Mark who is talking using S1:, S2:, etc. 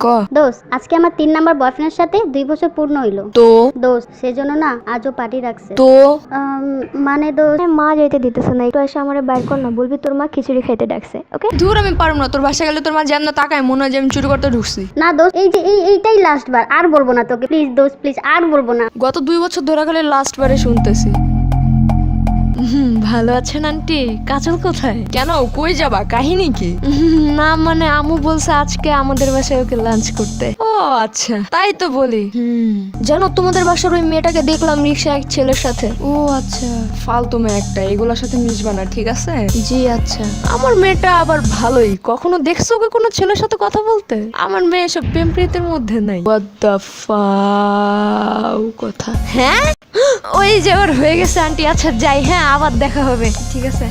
S1: ক।
S2: দোস্ত, আজকে আমার 3 নাম্বার বয়ফ্রেন্ডের সাথে 2 বছর পূর্ণ হইলো।
S1: তো
S2: দোস্ত, সেজন্য না আজও পার্টি রাখছে।
S1: তো
S2: মানে দোস্ত,
S3: মা যাইতে দিতেছে না, একটু এসে আমারে বাইর কর না, বলবি তোর মা খিচুড়ি খাইতে ডাকছে। ওকে
S1: দূর, আমি পারবো না। তোর বাসায় গেলে তোর মা যেমন তাকায় মনে হয় যে আমি চুরি করতে ঢুকছি।
S2: না দোস্ত, এইটাই লাস্ট বার, আর বলবো না তোকে। প্লিজ দোস্ত, প্লিজ আর বলবো না।
S1: গত 2 বছর ধরে খালি লাস্ট বারে শুনতেছি। ভালো আছেন আন্টি? কাজল কোথায়? কেন, কই যাবা? কাহিনী কি? না মানে আমু বলছে আজকে আমাদের বাসায় ওকে লাঞ্চ করতে। ও আচ্ছা, তাই তো বলি। জানো তোমাদের বাসার ওই মেয়েটাকে দেখলাম রিক্সা এক ছেলের সাথে। ও আচ্ছা, ফালতু মেয়ে একটা, এগুলোর সাথে মিশবা না, ঠিক আছে? জি আচ্ছা। আমার মেয়েটা আবার ভালোই। কখনো দেখছো ওকে কোনো ছেলের সাথে কথা বলতে? আমার মেয়ে সব প্রেম প্রীতির মধ্যে নাই। হোয়াট দ্য ফাউ কথা। হ্যাঁ, ওই যে ওর হয়ে গেছে আন্টি। আচ্ছা যাই, হ্যাঁ আবার দেখা হবে, ঠিক আছে।